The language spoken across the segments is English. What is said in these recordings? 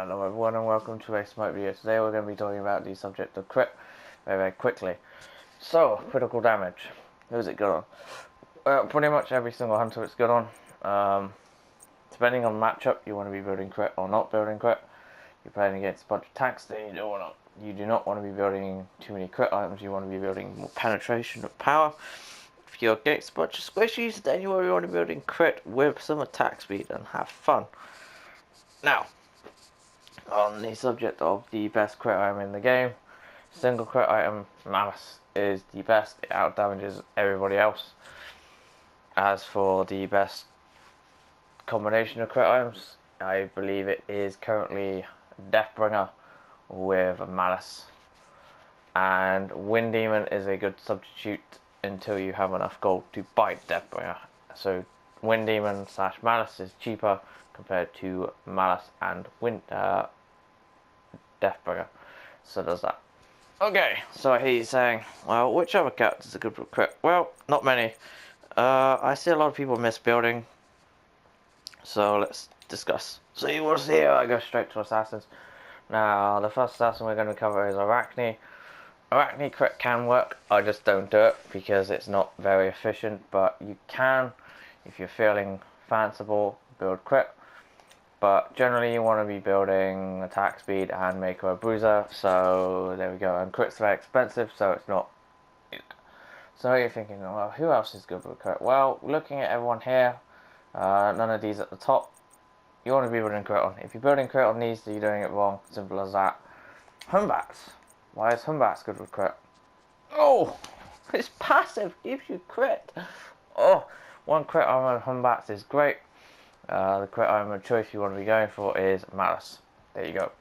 Hello everyone and welcome to a SMITE video. Today we're going to be talking about the subject of crit very quickly. So, critical damage. Who's it good on? Well, pretty much every single hunter it's good on. Depending on matchup, you want to be building crit or not building crit. You're playing against a bunch of tanks, then you do not want to be building too many crit items. You want to be building more penetration of power. If you're against a bunch of squishies, then you want to be building crit with some attack speed and have fun. Now, on the subject of the best crit item in the game, single crit item, Malice is the best. It out damages everybody else. As for the best combination of crit items, I believe it is currently Deathbringer with Malice. And Wind Demon is a good substitute until you have enough gold to buy Deathbringer. So Wind Demon / Malice is cheaper compared to Malice and Deathbringer. So does that. Okay, so I hear you saying, well, which other characters are good for crit? Well, not many. I see a lot of people miss building. So let's discuss. So you will see I go straight to assassins. Now, the first assassin we're going to cover is Arachne. Arachne crit can work, I just don't do it because it's not very efficient, but you can, if you're feeling fanciful, build crit. But generally you want to be building attack speed and make her a bruiser, so there we go. And crit's very expensive, so it's not. So you're thinking, well, who else is good with crit? Well, looking at everyone here, none of these at the top, you want to be building crit on. If you're building crit on these, you're doing it wrong. Simple as that. Humbats. Why is Humbats good with crit? Oh, its passive gives you crit. Oh, one crit on Humbats is great. The crit item of choice you want to be going for is Malice. There you go.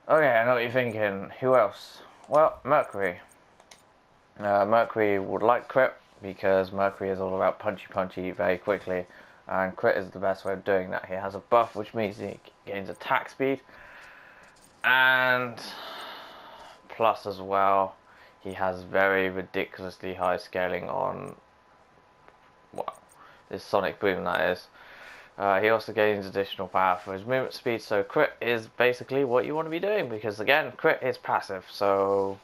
Okay, I know what you're thinking. Who else? Well, Mercury. Mercury would like crit because Mercury is all about punchy very quickly, and crit is the best way of doing that. He has a buff which means he gains attack speed, and plus as well, he has very ridiculously high scaling on this sonic boom, that is. He also gains additional power for his movement speed, so crit is basically what you want to be doing because, again, crit is passive, so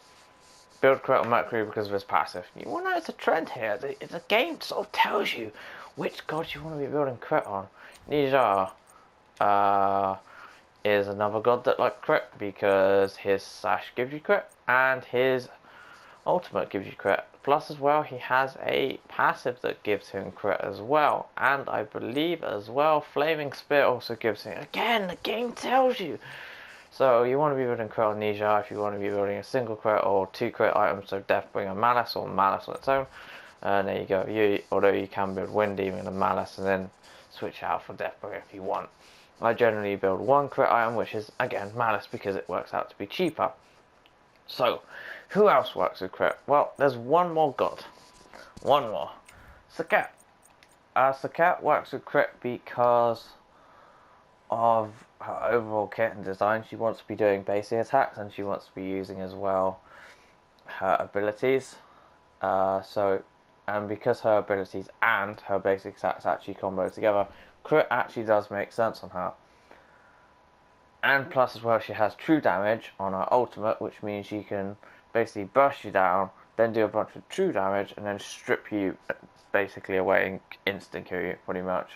build crit on Mercury because of his passive. You want to know it's a trend here. It's a game that sort of tells you which god you want to be building crit on. Nija is another god that likes crit because his sash gives you crit and his ultimate gives you crit. Plus as well, he has a passive that gives him crit as well. And I believe as well, Flaming Spear also gives him. Again, the game tells you. So you want to be building crit on Nija if you want to be building a single crit or two crit items, so Deathbringer Malice or Malice on its own. And there you go. Although you can build Wind Demon and Malice and then switch out for Deathbringer if you want. I generally build one crit item, which is again Malice because it works out to be cheaper. So, who else works with crit? Well, there's one more god. One more. Saket. Saket works with crit because of her overall kit and design. She wants to be doing basic attacks and she wants to be using as well her abilities. And because her abilities and her basic attacks actually combo together, crit actually does make sense on her. And plus as well, she has true damage on her ultimate, which means she can basically burst you down, then do a bunch of true damage, and then strip you basically away and instant kill you, pretty much.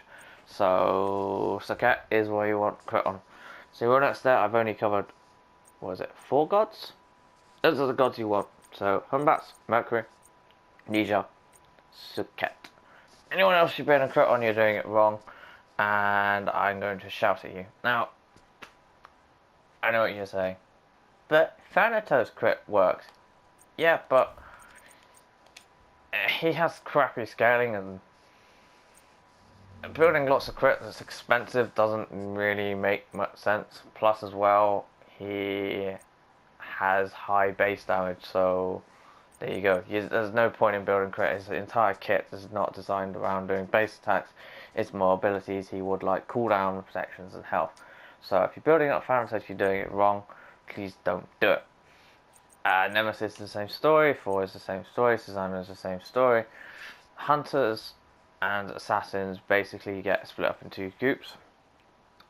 So, Saket is what you want crit on. So, what next there, I've only covered, 4 gods? Those are the gods you want. So, Humbats, Mercury, Nija, Saket. Anyone else you've been a crit on, you're doing it wrong, and I'm going to shout at you. Now, I know what you're saying, but Thanatos crit works. Yeah, but he has crappy scaling and building lots of crit that's expensive doesn't really make much sense. Plus as well, he has high base damage, so there you go. There's no point in building crit. His entire kit is not designed around doing base attacks. It's more abilities. He would like cooldown, protections, and health. So if you're building up Thanatos, you're doing it wrong. Please don't do it. Nemesis is the same story. 4 is the same story. Susanna is the same story. Hunters and assassins basically get split up into 2 groups.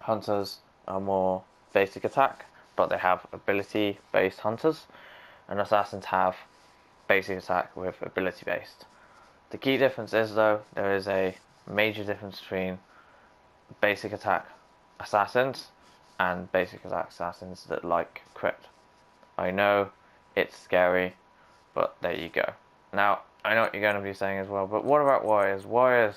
Hunters are more basic attack, but they have ability based hunters, and assassins have basic attack with ability based. The key difference is, though, there is a major difference between basic attack assassins and basic attack assassins that like crit. I know it's scary, but there you go. Now, I know what you're going to be saying as well, but what about warriors? Warriors,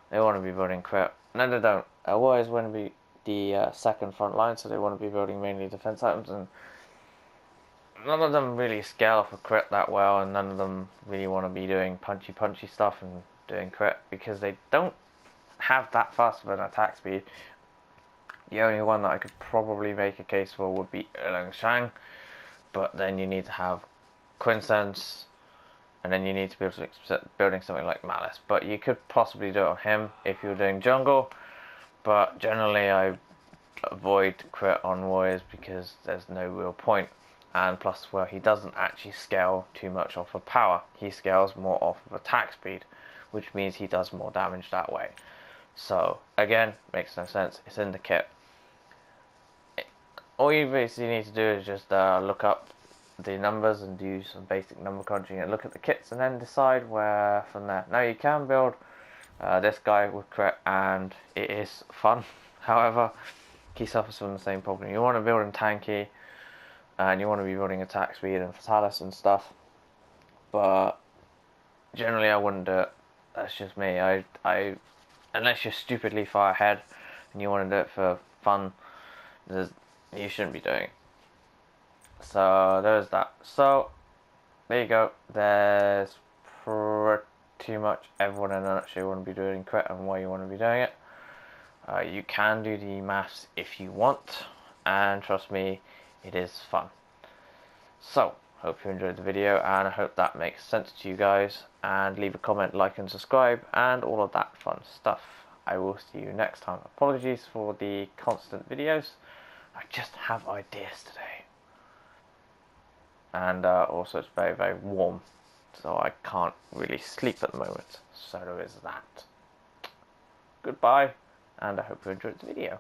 they want to be building crit. No, they don't. Warriors want to be the second front line, so they want to be building mainly defense items, and none of them really scale off a crit that well, and none of them really want to be doing punchy stuff and doing crit, because they don't have that fast of an attack speed. The only one that I could probably make a case for would be Erlang Shang, but then you need to have Quinsense, and then you need to be building something like Malice. But you could possibly do it on him if you're doing jungle, but generally I avoid crit on warriors because there's no real point. And plus, well, he doesn't actually scale too much off of power. He scales more off of attack speed, which means he does more damage that way. So, again, makes no sense. It's in the kit. All you basically need to do is just look up the numbers and do some basic number crunching and look at the kits and then decide where from there. Now, you can build this guy with crit, and it is fun. However, he suffers from the same problem. You want to build him tanky, and you want to be building attack speed and fatalis and stuff, but generally I wouldn't do it. That's just me. I unless you're stupidly far ahead and you want to do it for fun, you shouldn't be doing it. So there's that. So there you go. There's pretty much everyone in a nutshell you want to be doing crit and why you want to be doing it. You can do the maths if you want, and trust me, it is fun. So, hope you enjoyed the video, and I hope that makes sense to you guys, and leave a comment, like and subscribe, and all of that fun stuff. I will see you next time. Apologies for the constant videos, I just have ideas today. And also it's very, very warm, so I can't really sleep at the moment, so there is that. Goodbye, and I hope you enjoyed the video.